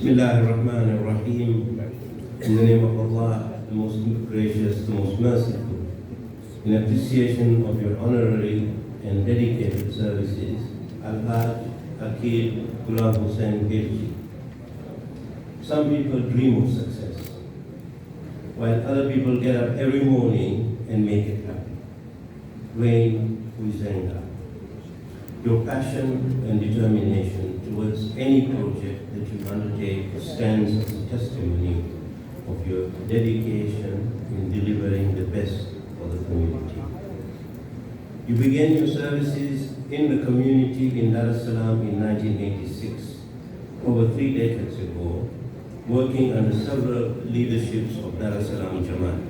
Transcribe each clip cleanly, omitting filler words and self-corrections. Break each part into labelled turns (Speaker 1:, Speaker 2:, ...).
Speaker 1: Bismillahirrahmanirrahim. In the name of Allah, the most gracious, the most merciful. In appreciation of your honorary and dedicated services, Al-Hajj Akil Ghulam Hussain Gilji. Some people dream of success, while other people get up every morning and make it happen. Rain Huizenga. Your passion and determination towards any project that you undertake stands as a testimony of your dedication in delivering the best for the community. You began your services in the community in Dar es Salaam in 1986, over 3 decades ago, working under several leaderships of Dar es Salaam Jamaat.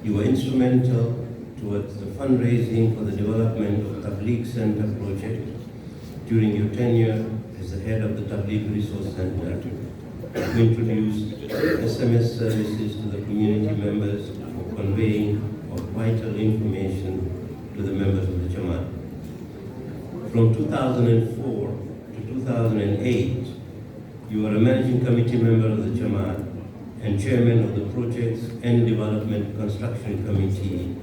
Speaker 1: You were instrumental towards the fundraising for the development of Tabligh Center project during your tenure as the head of the Tabligh Resource Center. You introduced SMS services to the community members for conveying of vital information to the members of the Jamaat. From 2004 to 2008, you were a managing committee member of the Jamaat and chairman of the Projects and Development Construction Committee,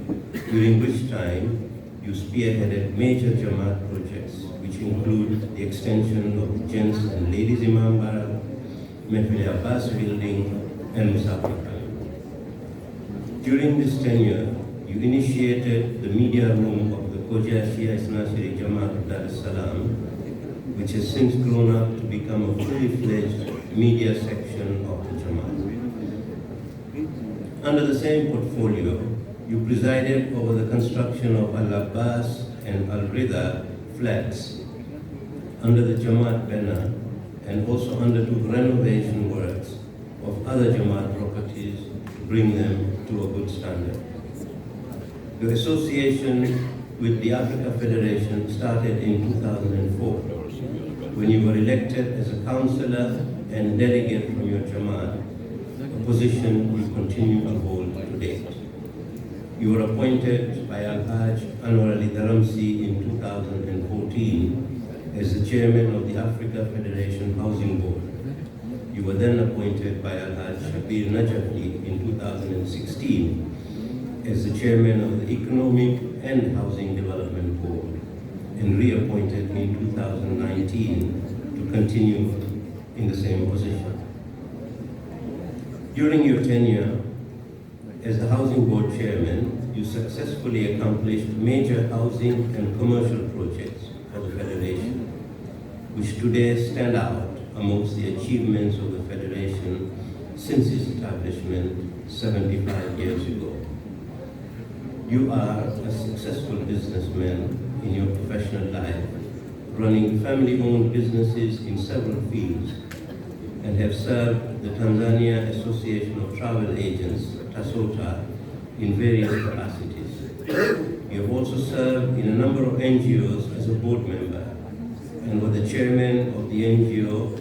Speaker 1: during which time you spearheaded major Jamaat projects, which include the extension of the Gents and Ladies Imam Bara, Mehfil Abbas Building, and Musafir Khan. During this tenure, you initiated the media room of the KHOJATV Jamaat of Dar es Salaam, which has since grown up to become a fully fledged media section of the Jamaat. Under the same portfolio, you presided over the construction of Al-Abbas and Al-Rida flats under the Jamaat banner, and also undertook renovation works of other Jamaat properties to bring them to a good standard. Your association with the Africa Federation started in 2004, when you were elected as a councillor and delegate from your Jamaat, a position you continue to hold to date. You were appointed by Al-Hajj Anwar Ali Dharamsi in 2014 as the chairman of the Africa Federation Housing Board. You were then appointed by Al-Hajj Shabir Najafi in 2016 as the chairman of the Economic and Housing Development Board, and reappointed in 2019 to continue in the same position. During your tenure as the Housing Board Chairman, you successfully accomplished major housing and commercial projects for the Federation, which today stand out amongst the achievements of the Federation since its establishment 75 years ago. You are a successful businessman in your professional life, running family-owned businesses in several fields, and have served the Tanzania Association of Travel Agents, TASOTA, in various capacities. You have also served in a number of NGOs as a board member, and were the chairman of the NGO,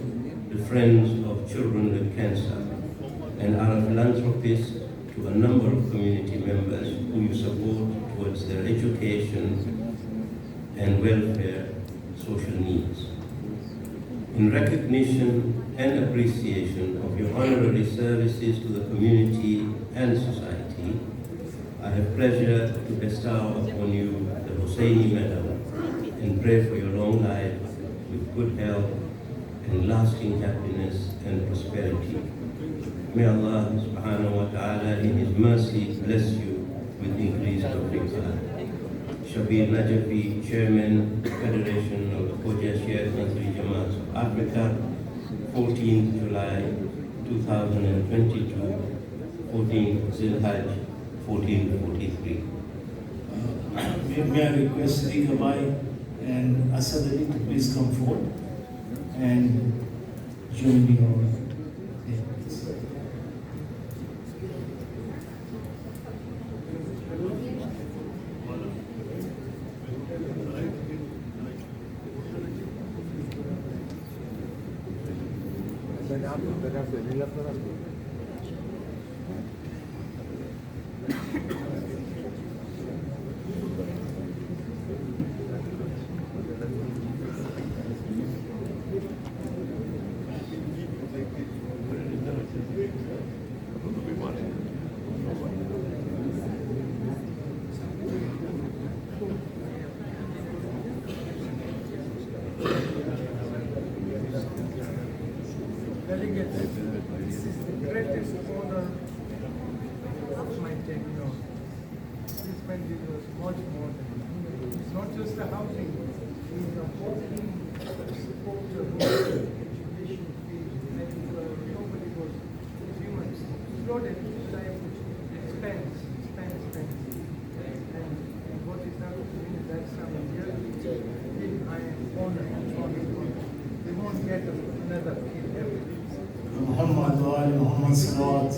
Speaker 1: the Friends of Children with Cancer, and are a philanthropist to a number of community members who you support towards their education and welfare social needs. In recognition and appreciation of your honorary services to the community and society, I have pleasure to bestow upon you the Husseini Medal and pray for your long life with good health and lasting happiness and prosperity. May Allah subhanahu wa ta'ala in His mercy bless you with increased tawfiq. Shabir Najafi, Chairman, Federation of the KHOJATV Jamaat of Africa, 14th July 2022, 14th Zilhaj 1443.
Speaker 2: May I request Igabai and Asad Ali to please come forward and join me on.
Speaker 3: Delegates, this is the greatest honor of my tenure. This mandate was much more than it's not just the housing, it's the whole thing support the whole education field. And nobody was human. Flooded life expense. And what is happening in that summer year, I am honored. They won't get another kid ever.
Speaker 2: محمد وآل محمد صلوات.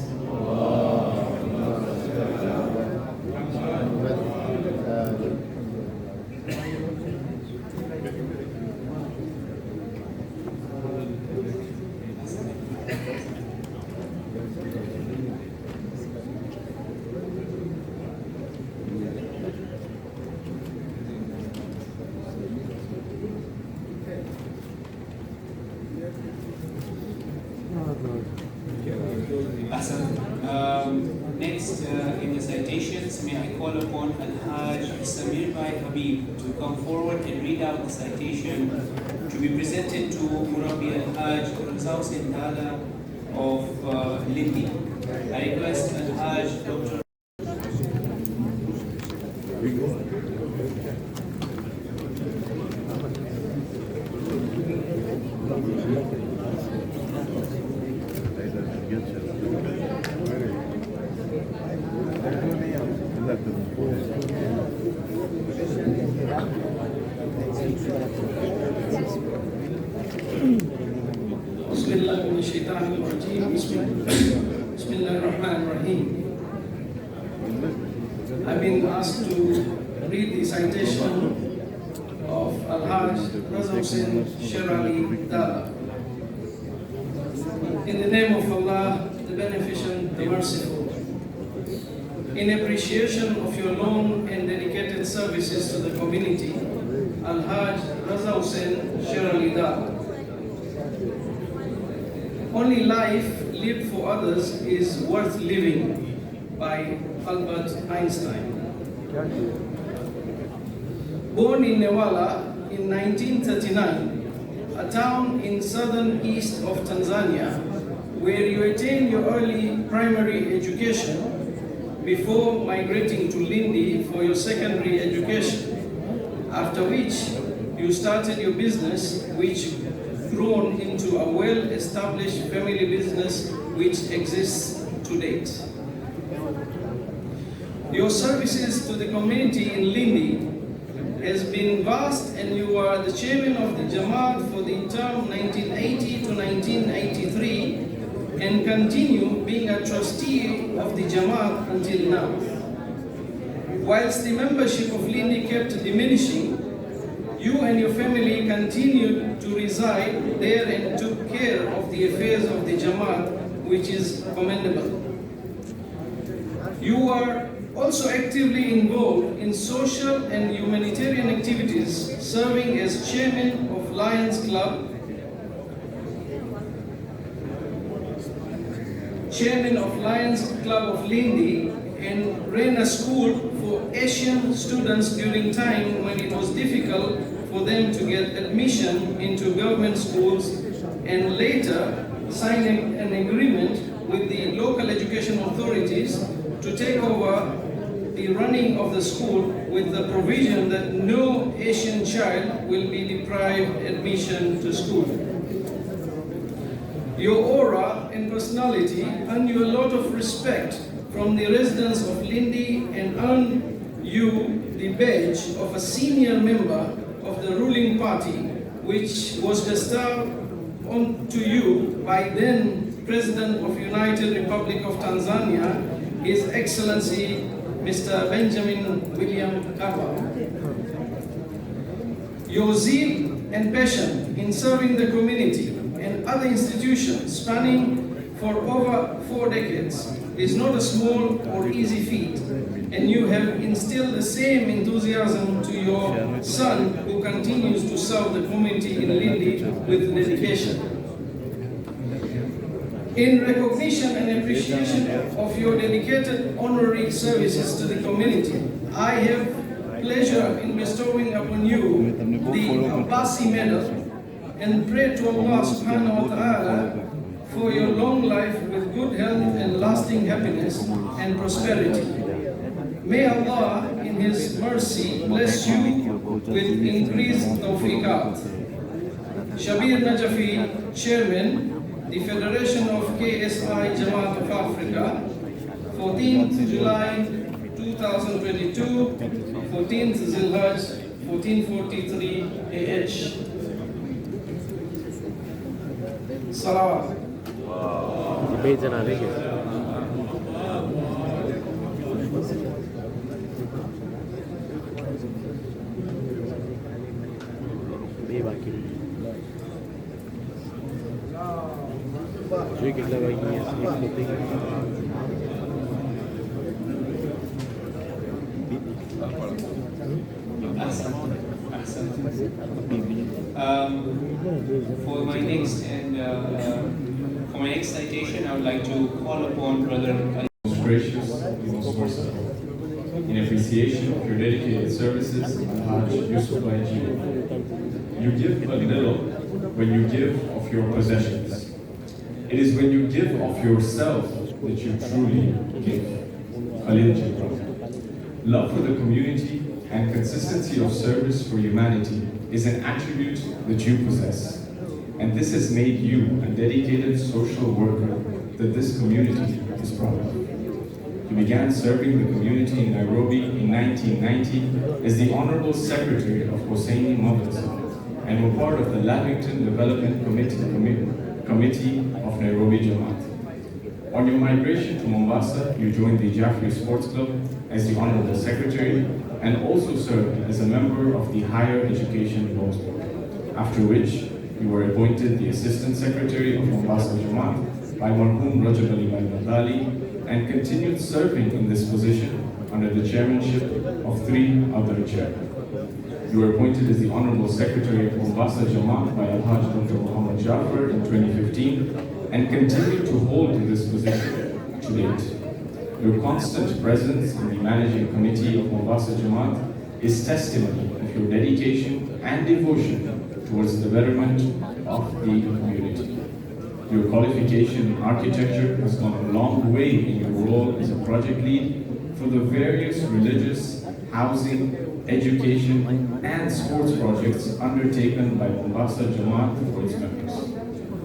Speaker 4: Next in the citations, may I call upon Al-Haj Samir Bhai Habib to come forward and read out the citation to be presented to Murabi Al-Haj Razaussin Dala of Lindi. I request Al-Haj Dr.
Speaker 5: I've been asked to read the citation of Al-Haj Razaussin Sherali Dala. In the name of Allah, the Beneficent, the Merciful, in appreciation of your long and dedicated services to the community, Al-Haj Razaussin Sherali Dala. Only life lived for others is worth living, by Albert Einstein. Born in Newala in 1939, a town in southern east of Tanzania, where you attain your early primary education before migrating to Lindi for your secondary education, after which you started your business, which grown into a well-established family business which exists to date. Your services to the community in Lindi has been vast, and you are the chairman of the Jamaat for the term 1980 to 1983 and continue being a trustee of the Jamaat until now. Whilst the membership of Lindi kept diminishing, you and your family continued to reside there and took care of the affairs of the Jamaat, which is commendable. You are also actively involved in social and humanitarian activities, serving as chairman of Lions Club, of Lindi, and ran a school for Asian students during time when it was difficult for them to get admission into government schools, and later signed an agreement with the local education authorities to take over the running of the school with the provision that no Asian child will be deprived admission to school. Your aura and personality earn you a lot of respect from the residents of Lindi and earn you the badge of a senior member of the ruling party, which was bestowed onto you by then President of United Republic of Tanzania, His Excellency Mr. Benjamin William Mkapa. Your zeal and passion in serving the community and other institutions spanning for over 4 decades is not a small or easy feat, and you have instilled the same enthusiasm to your son, who continues to serve the community in Lindi with dedication. In recognition and appreciation of your dedicated honorary services to the community, I have pleasure in bestowing upon you the Abbasi Medal and pray to Allah subhanahu wa ta'ala for your long life with good health and lasting happiness and prosperity. May Allah in His mercy bless you with increased tawfiqat. Shabir Najafi, Chairman, the Federation of KSI Jamaat of Africa, 14th July 2022, 14th Zilhaj, 1443 AH. Salawat.
Speaker 4: For my next citation, I would like to call upon Brother
Speaker 6: Most gracious, most merciful. In appreciation of your dedicated services, Hajj Yusuf Baiji, you give a little when you give of your possessions. It is when you give of yourself that you truly give. Khalil Gibran. Love for the community and consistency of service for humanity is an attribute that you possess. And this has made you a dedicated social worker that this community is proud of. You began serving the community in Nairobi in 1990 as the Honorable Secretary of Hosseini Madrasa and were part of the Lavington Development Committee of Nairobi Jamaat. On your migration to Mombasa, you joined the Jaffrey Sports Club as the Honorable Secretary and also served as a member of the Higher Education Laws Board, after which you were appointed the Assistant Secretary of Mombasa Jamaat by Marhum Rajab Ali Bhai and continued serving in this position under the chairmanship of 3 other chairmen. You were appointed as the Honorable Secretary of Mombasa Jamaat by Al-Hajj Dr. Muhammad Jafar in 2015 and continued to hold this position to date. Your constant presence in the Managing Committee of Mombasa Jamaat is testimony of your dedication and devotion towards the betterment of the community. Your qualification in architecture has gone a long way in your role as a project lead for the various religious, housing, education, and sports projects undertaken by Mombasa Jamaat for its members.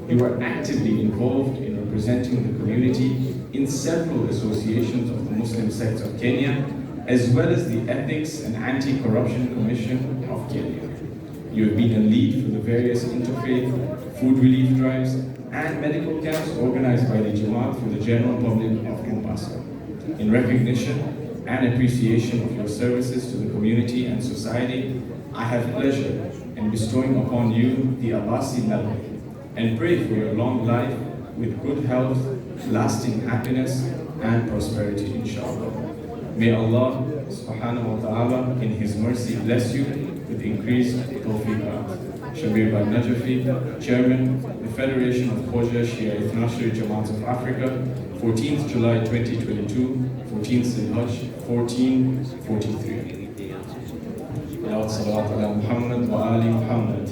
Speaker 6: You are actively involved in representing the community in several associations of the Muslim sects of Kenya, as well as the Ethics and Anti-Corruption Commission of Kenya. You have been a lead for the various interfaith, food relief drives, and medical camps organized by the Jamaat for the general public of Mombasa. In recognition and appreciation of your services to the community and society, I have pleasure in bestowing upon you the Abbasi Medal and pray for your long life with good health, lasting happiness, and prosperity, inshallah. May Allah subhanahu wa ta'ala in His mercy bless you with increased tawfiqat. Shabir Bhai Najafi, Chairman, the Federation of Khoja Shia Ithnashri Jamaat of Africa, 14th July 2022, 14th Zilhaj, 1443. Ya salawat ala Muhammad wa ali Muhammad.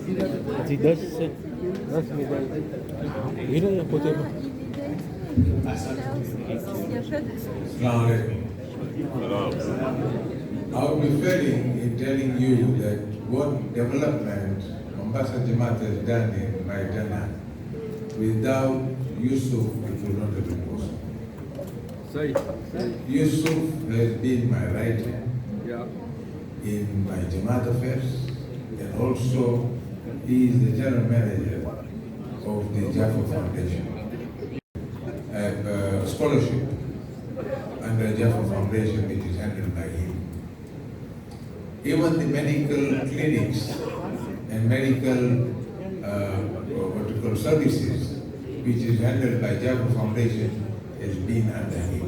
Speaker 7: Ji 10 medal ये ना होते हैं
Speaker 8: I will be failing in telling you that what development Mombasa Jamaat has done in Maidana, without Yusuf, it would not have been possible. Yusuf has been my right hand in my Jamaat affairs, and also he is the general manager of the Jaffa Foundation. I have a scholarship under Jaffa Foundation, which is handled by him. Even the medical clinics and medical services, which is handled by Jaffa Foundation, has been under him.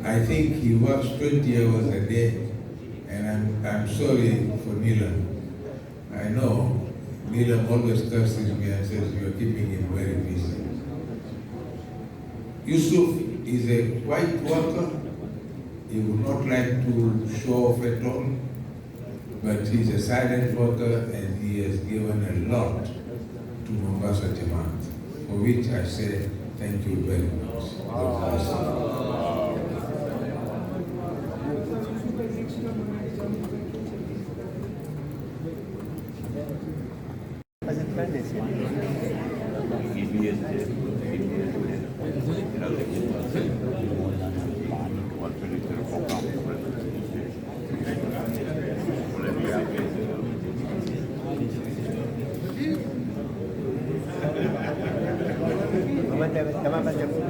Speaker 8: I think he works 20 hours a day, and I'm sorry for Neelam. I know Neelam always curses me and says you are keeping him very busy. Yusuf is a quiet worker. He would not like to show off at all, but he's a silent worker and he has given a lot to Mombasa Jamaat, for which I say thank you very much. God bless you.
Speaker 7: Teman-teman